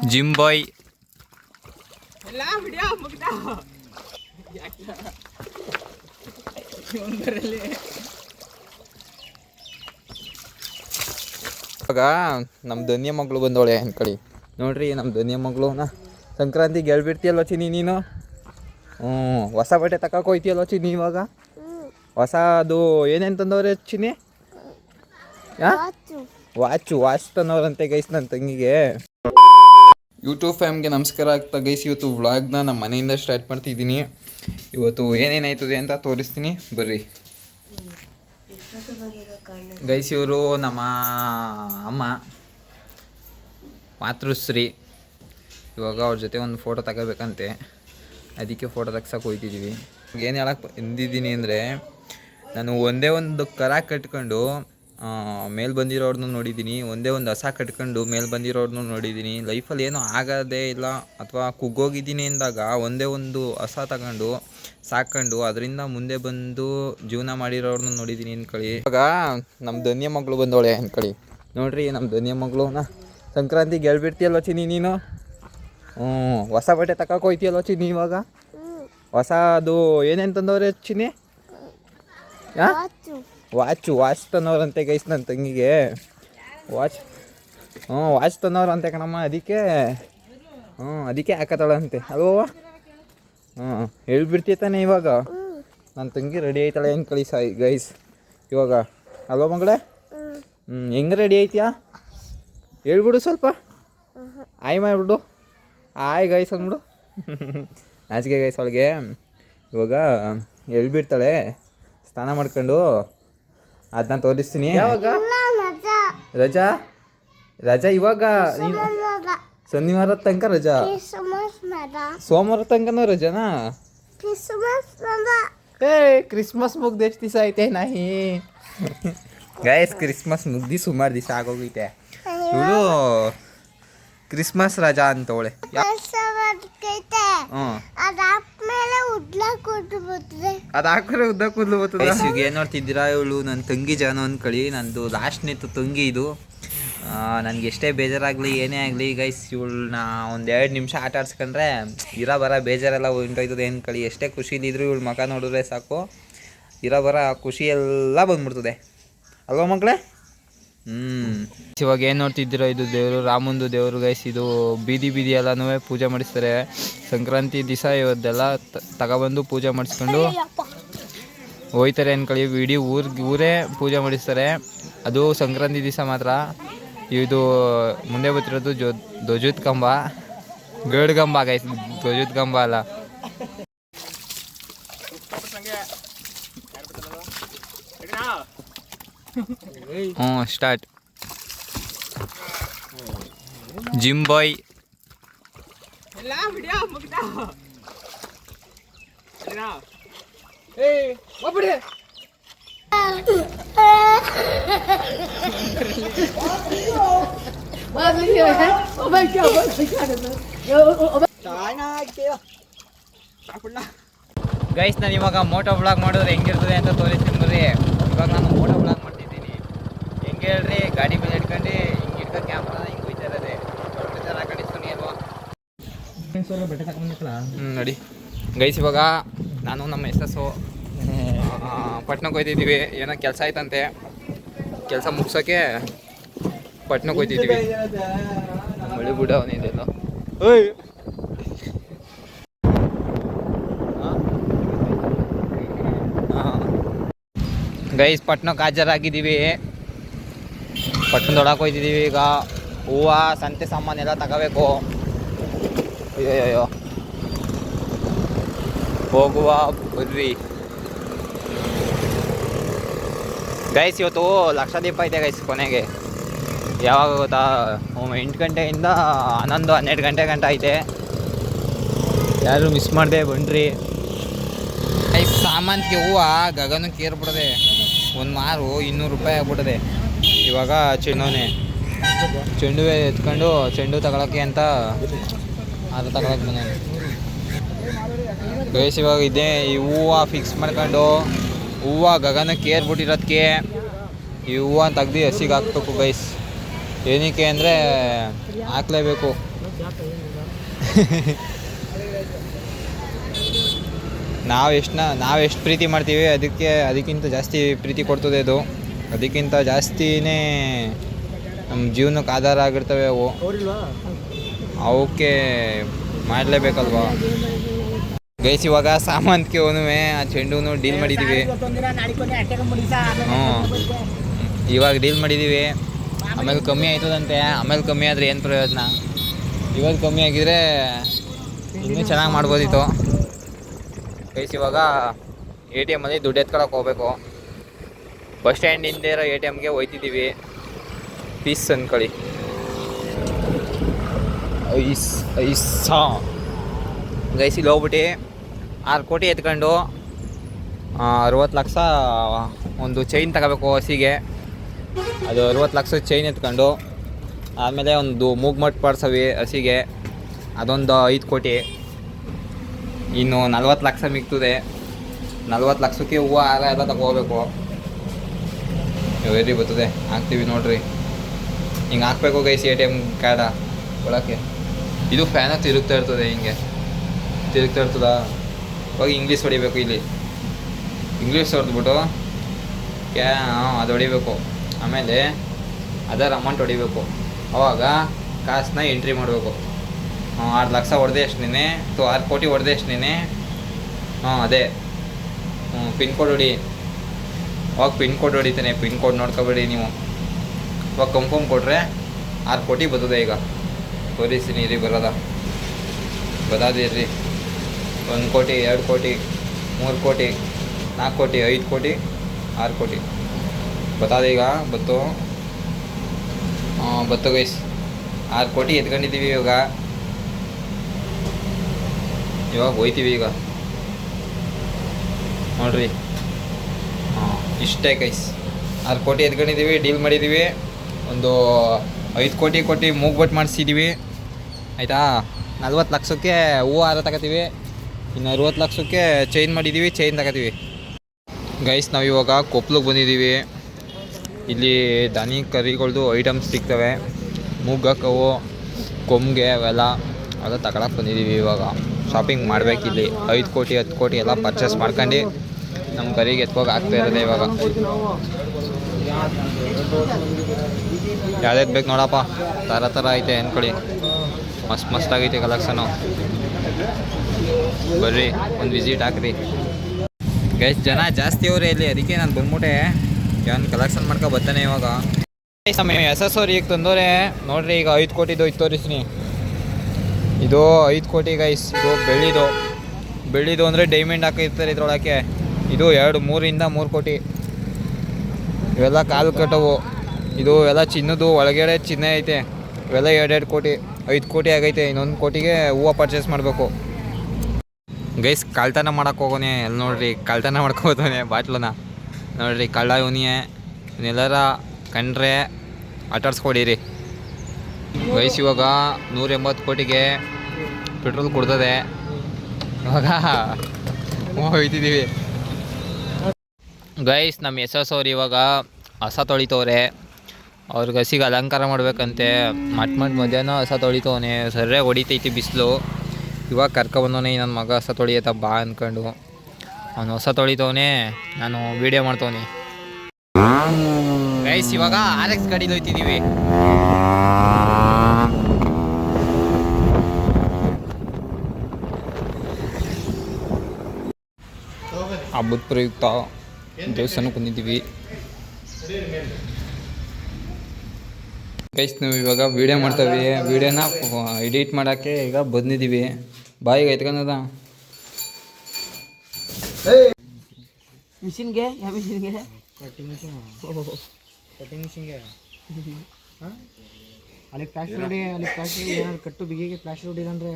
Gym ಬಾಯ್ ಇವಾಗ ನಮ್ಮ ಧನ್ಯ ಮಗಳು ಬಂದವಳೆ ಅನ್ಕಳಿ ನೋಡ್ರಿ. ನಮ್ಮ ಧನ್ಯ ಮಗಳನ್ನ ಸಂಕ್ರಾಂತಿಗೆ ಹೇಳ್ಬಿಡ್ತೀಯಲ್ವ ಚಿನ್ನಿ ನೀನು. ಹೊಸ ಬಟ್ಟೆ ತಗೋಕೆ ಹೋಯ್ತೀಯಲ್ವ ಚಿನ್ನಿ ಇವಾಗ. ಹೊಸ ಅದು ಏನೇನು ತಂದವ್ರೆ ಚಿನ್ನಿ? ವಾಚ್ ತಂದವ್ರಂತೆ ಗೈಸ್ ನನ್ನ ತಂಗಿಗೆ. ಯೂಟ್ಯೂಬ್ ಫ್ಯಾಮ್ಗೆ ನಮಸ್ಕಾರ ಆಗ್ತಾ ಗೈಸ್. ಇವತ್ತು ವ್ಲಾಗ್ನ ನಮ್ಮ ಮನೆಯಿಂದ ಸ್ಟಾರ್ಟ್ ಮಾಡ್ತಿದ್ದೀನಿ. ಇವತ್ತು ಏನೇನಾಯ್ತದೆ ಅಂತ ತೋರಿಸ್ತೀನಿ ಬರ್ರಿ ಗೈಸ್. ಇವರು ನಮ್ಮ ಅಮ್ಮ ಮಾತೃಶ್ರೀ. ಇವಾಗ ಅವ್ರ ಜೊತೆ ಒಂದು ಫೋಟೋ ತಗೋಬೇಕಂತೆ, ಅದಕ್ಕೆ ಫೋಟೋ ತೆಗ್ಸಕ್ಕೆ ಹೋಗ್ತಿದ್ದೀವಿ. ಏನು ಹೇಳಕ್ಕೆ ಬಂದಿದ್ದೀನಿ ಅಂದರೆ, ನಾನು ಒಂದೇ ಒಂದು ಕರ ಕಟ್ಕೊಂಡು ಮೇಲೆ ಬಂದಿರೋರ್ನು ನೋಡಿದ್ದೀನಿ, ಒಂದೇ ಒಂದು ಹಸ ಕಟ್ಕೊಂಡು ಮೇಲೆ ಬಂದಿರೋರ್ನು ನೋಡಿದ್ದೀನಿ. ಲೈಫಲ್ಲಿ ಏನೂ ಆಗೋದೇ ಇಲ್ಲ ಅಥವಾ ಕುಗ್ಗೋಗಿದ್ದೀನಿ ಅಂದಾಗ ಒಂದೇ ಒಂದು ಹಸ ತಗೊಂಡು ಸಾಕೊಂಡು ಅದರಿಂದ ಮುಂದೆ ಬಂದು ಜೀವನ ಮಾಡಿರೋರ್ನು ನೋಡಿದ್ದೀನಿ ಅನ್ಕಳಿ. ಇವಾಗ ನಮ್ಮ ಧನ್ಯ ಮಗಳು ಬಂದವಳೆ ಅನ್ಕಳಿ ನೋಡ್ರಿ. ನಮ್ಮ ಧನ್ಯ ಮಗಳನ್ನ ಸಂಕ್ರಾಂತಿಗೆ ಹೇಳ್ಬಿಡ್ತೀಯಲ್ವ ಚಿನ್ನಿ ನೀನು. ಹೊಸ ಬಟ್ಟೆ ತಗೋಕೆ ಹೋಯ್ತೀಯಲ್ವ ಚಿನ್ನಿ ಇವಾಗ. ಹೊಸ ಅದು ಏನೇನು ತಂದವ್ರೆ ಚಿನ್ನಿ? ವಾಚ್ ತಂದವ್ರಂತೆ ಗೈಸ್ ನನ್ನ ತಂಗಿಗೆ. ವಾಚ್ ತಂದವ್ರಂತೆ ಕಣಮ್ಮ, ಅದಕ್ಕೆ ಹಾಕತ್ತಾಳಂತೆ ಅಲ್ವ. ಹೇಳ್ಬಿಡ್ತೀಯ ತಾನೆ ಇವಾಗ. ನನ್ನ ತಂಗಿ ರೆಡಿ ಆಯ್ತಾಳೆ ಅನ್ಕಳಿ ಗೈಸ್ ಇವಾಗ ಅಲ್ವ ಮಗಳೇ. ಹೆಂಗೆ ರೆಡಿ ಆಯ್ತೀಯಾ ಹೇಳ್ಬಿಡು ಸ್ವಲ್ಪ. ಆಯ್ ಮಾಡಿಬಿಡು. ಆಯ್ ಗೈಸ್ ಅಂದ್ಬಿಡು. ನಾಚಿಕೆ ಗೈಸ್ ಅವಳಿಗೆ. ಇವಾಗ ಹೇಳ್ಬಿಡ್ತಾಳೆ ಸ್ನಾನ ಮಾಡ್ಕೊಂಡು. ಅದನ್ನ ತೋರಿಸ್ತೀನಿ. ಯಾವಾಗ ರಜಾ ಇವಾಗ ಶನಿವಾರ ತನಕ ರಜಾ, ಸೋಮವಾರ ತನಕನೂ ರಜಾನಾ? ಕ್ರಿಸ್ಮಸ್ ಮುಗ್ದು ಎಷ್ಟು ದಿವಸ ಐತೆ ನಾಯಿ ಗೈಸ್. ಕ್ರಿಸ್ಮಸ್ ಮುಗ್ದು ಸುಮಾರು ದಿವಸ ಆಗೋಗೈತೆ. ಇವಳು ಕ್ರಿಸ್ಮಸ್ ರಜಾ ಅಂತವಳೆ. ಅದಾದ್ಮೇಲೆ ಉದ್ದ ಕೂದಲು ಬರ್ತದೆ. ಏನು ನೋಡ್ತಿದ್ದೀರಾ, ಇವಳು ನನ್ನ ತಂಗಿ ಜಾನು ಅನ್ಕಳಿ. ನಂದು ಲಾಸ್ಟ್ನೇತು ತಂಗಿ ಇದು. ನನಗೆ ಎಷ್ಟೇ ಬೇಜಾರಾಗಲಿ ಏನೇ ಆಗಲಿ ಗೈಸ್, ಇವಳನ್ನ ಒಂದು 2 ನಿಮಿಷ ಆಟ ಆಡ್ಸ್ಕೊಂಡ್ರೆ ಬರ ಬೇಜಾರೆಲ್ಲ ಹೊಂಟೋಯ್ತದೆ ಅನ್ಕಳಿ. ಎಷ್ಟೇ ಖುಷಿಲಿದ್ರು ಇವಳು ಮಗ ನೋಡಿದ್ರೆ ಸಾಕು, ಬರ ಖುಷಿ ಎಲ್ಲ ಬಂದ್ಬಿಡ್ತದೆ ಅಲ್ವಾ ಮಕ್ಕಳೇ. ಇವಾಗ ಏನು ನೋಡ್ತಿದ್ದೀರೋ ಇದು ದೇವರು, ರಾಮಂದು ದೇವರು ಗೈಸ್. ಇದು ಬೀದಿ ಎಲ್ಲನೂ ಪೂಜೆ ಮಾಡಿಸ್ತಾರೆ ಸಂಕ್ರಾಂತಿ ದಿವಸ. ಇವತ್ತೆಲ್ಲ ತಗೊಬಂದು ಪೂಜೆ ಮಾಡಿಸ್ಕೊಂಡು ಹೋಯ್ತಾರೆ ಅನ್ಕೊಳ್ಳಿ. ಇಡೀ ಊರೇ ಪೂಜೆ ಮಾಡಿಸ್ತಾರೆ. ಅದು ಸಂಕ್ರಾಂತಿ ದಿವಸ ಮಾತ್ರ. ಇದು ಮುಂದೆ ಬರ್ತಿರೋದು ಧ್ವಜದ ಕಂಬ, ಗರುಡ ಕಂಬ ಗೈಸ್, ಧ್ವಜದ ಕಂಬ ಅಲ್ಲ. ಸ್ಟಾರ್ಟ್. Gym bye guys. ನಾನು ಇವಾಗ ಮೋಟೋ ಬ್ಲಾಗ್ ಮಾಡಿದ್ರೆ ಹೆಂಗಿರ್ತದೆ ಅಂತ ತೋರಿಸ್ತೀನಿ ಬರ್ರಿ. ಇವಾಗ ನಾನು ಮೋಟೋ ಬ್ಲಾಗ್ ಮಾಡ್ತಿದ್ದೀನಿ. ಹೆಂಗೆ ಹೇಳ್ರಿ, ಗಾಡಿ ಮೇಲೆ ಇಟ್ಕೊಂಡು ಹಿಂಗೆ ಇಟ್ಕೊಂಡು ಕ್ಯಾಮ್ರಾನ ಹಿಂಗೆ ಹೋಯ್ತಾ ಇರೋದೆ. ಕಾಣಿಸ್ತೀನಿ ಅಲ್ವಾ ನೋಡಿ ಗೈಸ್. ಇವಾಗ ನಾನು ನಮ್ಮ ಎಸ್ಸು ಪಟ್ನಕ್ಕೆ ಹೋಯ್ತಿದ್ದೀವಿ. ಏನೋ ಕೆಲಸ ಆಯ್ತಂತೆ, ಕೆಲಸ ಮುಗ್ಸೋಕ್ಕೆ ಪಟ್ನಕ್ಕೆ ಹೋಯ್ತಿದ್ದೀವಿ. ಮಳೆ ಬಿಡ ಅವನಿದೆಲ್ಲ. ಗೈಸ್ ಪಟ್ನಕ್ಕೆ ಹಾಜರಾಗಿದ್ದೀವಿ. ಪಟ್ಟಣದೊಳಗೆ ಹೋಯ್ತಿದ್ದೀವಿ. ಈಗ ಹೂವು ಸಂತೆ ಸಾಮಾನೆಲ್ಲ ತಗೋಬೇಕು. ಅಯ್ಯೋ ಹೋಗುವ ಬರ್ರಿ ಗೈಸ್. ಇವತ್ತು ಲಕ್ಷದೀಪ ಐತೆ ಗೈಸ್ ಕೊನೆಗೆ. ಯಾವಾಗ ಗೊತ್ತಾ, 8 ಗಂಟೆಯಿಂದ 11-12 ಗಂಟೆ ಗಂಟ ಐತೆ. ಯಾರು ಮಿಸ್ ಮಾಡಿದೆ ಬನ್ರಿ ಗೈಸ್. ಸಾಮಾನ್ಗೆ ಹೂವು ಗಗನಕ್ಕೆ ಏರ್ಬಿಡದೆ. ಒಂದು ಮಾರು 200 ರೂಪಾಯಿ ಆಗ್ಬಿಟ್ಟದೆ. ಇವಾಗ ಚೆಂಡುವೆ ಎತ್ಕೊಂಡು ಚೆಂಡು ತಗೊಳಕ್ಕೆ ಅಂತ ಅದು ತಗೊಳಕ್ಕೆ ಬಂದ ಗೈಸ್. ಇವಾಗ ಇದೆ ಈ ಹೂವು ಫಿಕ್ಸ್ ಮಾಡ್ಕೊಂಡು, ಹೂವು ಗಗನಕ್ಕೆ ಏರ್ಬಿಟ್ಟಿರೋದಕ್ಕೆ ಈ ಹೂವು ತೆಗ್ದು ಹಸಿಗೆ ಹಾಕ್ಬೇಕು ಗೈಸ್. ಏನಕ್ಕೆ ಅಂದರೆ ಹಾಕ್ಲೇಬೇಕು. ನಾವೆಷ್ಟು ಪ್ರೀತಿ ಮಾಡ್ತೀವಿ ಅದಕ್ಕಿಂತ ಜಾಸ್ತಿ ಪ್ರೀತಿ ಕೊಡ್ತದೆ ಅದು. ಅದಕ್ಕಿಂತ ಜಾಸ್ತಿನೇ ನಮ್ಮ ಜೀವನಕ್ಕೆ ಆಧಾರ ಆಗಿರ್ತವೆ ಅವು. ಅವಕ್ಕೆ ಮಾಡಲೇಬೇಕಲ್ವಾ ಗೈಸ್. ಇವಾಗ ಸಾಮಂತಿಗೆ ಆ ಚೆಂಡು ಡೀಲ್ ಮಾಡಿದ್ದೀವಿ. ಇವಾಗ ಡೀಲ್ ಮಾಡಿದ್ದೀವಿ. ಆಮೇಲೆ ಕಮ್ಮಿ ಆಯ್ತದಂತೆ. ಆಮೇಲೆ ಕಮ್ಮಿ ಆದರೆ ಏನು ಪ್ರಯೋಜನ? ಇವಾಗ ಕಮ್ಮಿ ಆಗಿದ್ರೆ ಇನ್ನೂ ಚೆನ್ನಾಗಿ ಮಾಡ್ಬೋದಿತ್ತು ಗೈಸ್. ಇವಾಗ ATM ಅಲ್ಲಿ ದುಡ್ಡು ಎತ್ಕೊಳಕ್ಕೆ ಹೋಗ್ಬೇಕು. ಬಸ್ ಸ್ಟ್ಯಾಂಡಿಂದ ಇರೋ ATMಗೆ ಹೋಯ್ತಿದ್ದೀವಿ. ಪೀಸ್ ಅಂದ್ಕೊಳ್ಳಿ. ಐಸಾ ಗೈಸ್. ಇಲ್ಲಿ ಹೋಗ್ಬಿಟ್ಟು 6 ಕೋಟಿ ಎತ್ಕೊಂಡು 60 ಲಕ್ಷ ಒಂದು ಚೈನ್ ತಗೋಬೇಕು ಹಸಿಗೆ. ಅದು 60 ಲಕ್ಷದ ಚೈನ್ ಎತ್ಕೊಂಡು ಆಮೇಲೆ ಒಂದು ಮೂಗ್ಮಟ್ಟು ಪಾಡ್ಸವಿ ಹಸಿಗೆ, ಅದೊಂದು 5 ಕೋಟಿ. ಇನ್ನು 40 ಲಕ್ಷ ಮಿಗ್ತದೆ. 40 ಲಕ್ಷಕ್ಕೆ ಹೂವು ಹಾರ ಎಲ್ಲ ತಗೋಬೇಕು. ವೆರಿ ಬರ್ತದೆ, ಹಾಕ್ತೀವಿ ನೋಡ್ರಿ. ಹಿಂಗೆ ಹಾಕ್ಬೇಕು ಗೈಸ್ ATM ಕಾರ್ಡ ಒಳಕ್ಕೆ. ಇದು ಫ್ಯಾನ ತಿರುಗ್ತಾ ಇರ್ತದೆ, ಹಿಂಗೆ ತಿರುಗ್ತಾ ಇರ್ತದ. ಇವಾಗ ಇಂಗ್ಲೀಷ್ ಹೊಡಿಬೇಕು. ಇಲ್ಲಿ ಇಂಗ್ಲೀಷ್ ಹೊಡೆದ್ಬಿಟ್ಟು ಅದು ಹೊಡಿಬೇಕು. ಆಮೇಲೆ ಅದರ ಅಮೌಂಟ್ ಹೊಡಿಬೇಕು. ಅವಾಗ ಕಾಸನ್ನ ಎಂಟ್ರಿ ಮಾಡಬೇಕು. 6 ಲಕ್ಷ ಹೊಡೆದೆ ಎಷ್ಟು ನೀನೆ, 6 ಕೋಟಿ ಹೊಡೆದೆ ಎಷ್ಟು ನೀನೆ. ಅದೇ ಪಿನ್ ಕೋಡ್ ಹೊಡಿ. ಅವಾಗ ಪಿನ್ ಕೋಡ್ ಹೊಡಿತಾನೆ. ಪಿನ್ ಕೋಡ್ ನೋಡ್ಕೊಬೇಡಿ ನೀವು. ಇವಾಗ ಕನ್ಫರ್ಮ್ ಕೊಟ್ಟರೆ 6 ಕೋಟಿ ಬರ್ತದೆ. ಈಗ ತೋರಿಸ್ತೀನಿ ರೀ ಬರೋದಿರ್ರಿ. 1 ಕೋಟಿ, 2 ಕೋಟಿ, 3 ಕೋಟಿ, 4 ಕೋಟಿ, 5 ಕೋಟಿ, 6 ಕೋಟಿ ಬರ್ತದೆ. ಈಗ ಬತ್ತು ಗೈಸ್. 6 ಕೋಟಿ ಎತ್ಕೊಂಡಿದ್ದೀವಿ. ಇವಾಗ ಹೋಯ್ತೀವಿ ಈಗ ನೋಡ್ರಿ. ಇಷ್ಟೇ ಗೈಸ್. 6 ಕೋಟಿ ಎತ್ಕೊಂಡಿದ್ದೀವಿ. ಡೀಲ್ ಮಾಡಿದ್ದೀವಿ. ಒಂದು 5 ಕೋಟಿ ಕೊಟ್ಟು ಮೂಗ್ಬಟ್ಟು ಮಾಡಿಸಿದ್ದೀವಿ ಆಯಿತಾ. 40 ಲಕ್ಷಕ್ಕೆ ಹೂವು ಹಾರ ತಗೋತೀವಿ. ಇನ್ನು 60 ಲಕ್ಷಕ್ಕೆ ಚೈನ್ ಮಾಡಿದ್ದೀವಿ. ಚೈನ್ ತಗೋತೀವಿ ಗೈಸ್. ನಾವು ಇವಾಗ ಕೊಪ್ಪಳಿಗೆ ಬಂದಿದ್ದೀವಿ. ಇಲ್ಲಿ ದನಿ ಕರಿಗಳ್ದು ಐಟಮ್ಸ್ ಸಿಗ್ತವೆ. ಮೂಗಕ್ಕವು, ಕೊಂಬಿಗೆ ಅವೆಲ್ಲ ತಗೊಳಕ್ಕೆ ಬಂದಿದ್ದೀವಿ. ಇವಾಗ ಶಾಪಿಂಗ್ ಮಾಡಬೇಕಿಲ್ಲಿ. 5 ಕೋಟಿ 10 ಕೋಟಿ ಎಲ್ಲ ಪರ್ಚೇಸ್ ಮಾಡ್ಕೊಂಡು ನಮ್ಮ ಕರಿಗೆ ಎತ್ಕೋಗಿ ಆಗ್ತಾ ಇರೋದೆ. ಇವಾಗ ಯಾವ್ದು ಬೇಕು ನೋಡಪ್ಪ, ಥರ ಐತೆ ಅಂದ್ಕೊಳ್ಳಿ. ಮಸ್ತಾಗೈತೆ ಕಲೆಕ್ಷನು. ಬರ್ರಿ ಒಂದು ವಿಸಿಟ್ ಹಾಕ್ರಿ ಗೈಸ್. ಜನ ಜಾಸ್ತಿ ಅವರೇ ಇಲ್ಲಿ, ಅದಕ್ಕೆ ನಾನು ಬಂದ್ಬಿಟ್ಟೆ. ಏನು ಕಲೆಕ್ಷನ್ ಮಾಡ್ಕೊ ಬರ್ತಾನೆ ಇವಾಗ. ಸಮಯ SSOR ಈಗ ತಂದೋರೆ ನೋಡ್ರಿ. ಈಗ 5 ಕೋಟಿದು ಇದು ತೋರಿಸ್ತೀನಿ. ಇದು 5 ಕೋಟಿ ಗೈಸ್. ಇದು ಬೆಳ್ಳಿದು ಅಂದರೆ ಡೈಮಂಡ್ ಹಾಕಿರ್ತಾರೆ ಇದ್ರೊಳಕ್ಕೆ. ಇದು 3 ಕೋಟಿ. ಇವೆಲ್ಲ ಕಾಲು ಕಟ್ಟವು. ಇದು ಎಲ್ಲ ಚಿನ್ನದು, ಒಳಗಡೆ ಚಿನ್ನ ಐತೆ. ಇವೆಲ್ಲ 2 ಕೋಟಿ. 5 ಕೋಟಿ ಆಗೈತೆ. ಇನ್ನೊಂದು ಕೋಟಿಗೆ ಹೂವು ಪರ್ಚೇಸ್ ಮಾಡಬೇಕು ಗೈಸ್. ಕಳ್ತನ ಮಾಡೋಕೆ ಹೋಗೋನೆ. ಅಲ್ಲಿ ನೋಡ್ರಿ ಕಳ್ತನ ಮಾಡ್ಕೋತಾನೆ ಬಾಟ್ಲನ್ನ ನೋಡ್ರಿ. ಕಳ್ಳ ಇವನಿಯೇ. ಇವನ್ನೆಲ್ಲರ ಕಂಡ್ರೆ ಆಟಾಡ್ಸ್ಕೊಡಿರಿ ಗೈಸ್. ಇವಾಗ 180 ಕೋಟಿಗೆ ಪೆಟ್ರೋಲ್ ಕೊಡ್ತದೆ. ಇವಾಗ ಹೋಗ್ತಿದ್ದೀವಿ ಗೈಸ್. ನಮ್ಮ SSOR ಇವಾಗ ಹಸ ತೊಳಿತವ್ರೆ. ಅವ್ರಿಗೆ ಹಸಿಗೆ ಅಲಂಕಾರ ಮಾಡ್ಬೇಕಂತೆ. ಮಧ್ಯಾಹ್ನ ಹಸ ತೊಳಿತವನೆ. ಸರಿಯಾಗಿ ಹೊಡಿತೈತಿ ಬಿಸಿಲು. ಇವಾಗ ಕರ್ಕೊಬಂದವನೆ ನನ್ನ ಮಗ ಹಸ ತೊಳಿಯತ್ತ ಬಾ ಅಂದ್ಕೊಂಡು. ಅವನು ಹೊಸ ತೊಳಿತವನೆ, ನಾನು ವೀಡಿಯೋ ಮಾಡ್ತವನಿ ಗೈಸ್. ಇವಾಗ RX ಗಾಡೀಲಿ ಹೋಗ್ತಿದ್ದೀವಿ. ಹಬ್ಬದ ಪ್ರಯುಕ್ತ ದೇವಸ್ಥಾನಕ್ಕೆ ಬಂದಿದ್ದೀವಿ ಗೈಸ್. ನಾವು ಇವಾಗ ವೀಡಿಯೋ ಮಾಡ್ತೀವಿ. ವೀಡಿಯೋನ ಎಡಿಟ್ ಮಾಡೋಕ್ಕೆ ಈಗ ಬಂದಿದ್ದೀವಿ. ಬಾಯಿಗೆ ಎತ್ಕೊಂಡದ ಮಿಷಿನ್ಗೆ. ಯಾವ ಮಿಷಿನ್ಗೆ? ಕಟಿಂಗ್ ಮಿಷಿನ್ಗೆ. ಅಲ್ಲಿ ಪ್ಲಾಸ್ಟರ್ ಹೊಡಿ. ಏನಾದ್ರು ಕಟ್ಟು ಬಿಗಿಗೆ ಪ್ಲಾಸ್ಟರ್ ಹೊಡಿದಂದ್ರೆ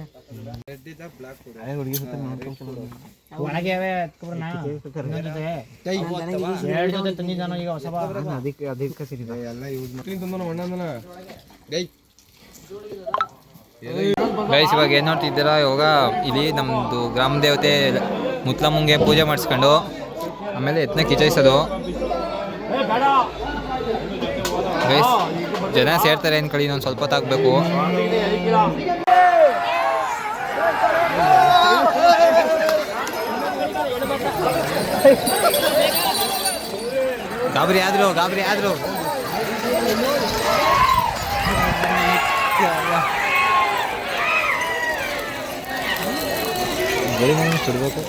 ಹುಡುಗಿ ಒಳಗೆ ಯಾವೇ ತಂದಿದ್ದಾನೋ ಈಗ ಹೊಸ. ಅದಕ್ಕೆ ಸಿಗಿದೆ ಎಲ್ಲ ಯೂಸ್ ಗೈಸ್. ಇವಾಗ ಏನು ನೋಡ್ತಿದ್ದೀರಾ? ಇವಾಗ ಇಲ್ಲಿ ನಮ್ಮದು ಗ್ರಾಮ ದೇವತೆ ಮುತ್ಲಮ್ಮಂಗೆ ಪೂಜೆ ಮಾಡಿಸ್ಕೊಂಡು ಆಮೇಲೆ ಎತ್ತನ ಕಿಚಾಯಿಸೋದು ಗೈಸ್. ಜನ ಸೇರ್ತಾರೆ ಅಂದ್ಕೊಳ್ಳಿ. ಇನ್ನೊಂದು ಸ್ವಲ್ಪ ಹೊತ್ತಾಗಬೇಕು. ಗಾಬರಿ ಆದ್ರು ಗಡಿ ಸುಡ್ಬೇಕು.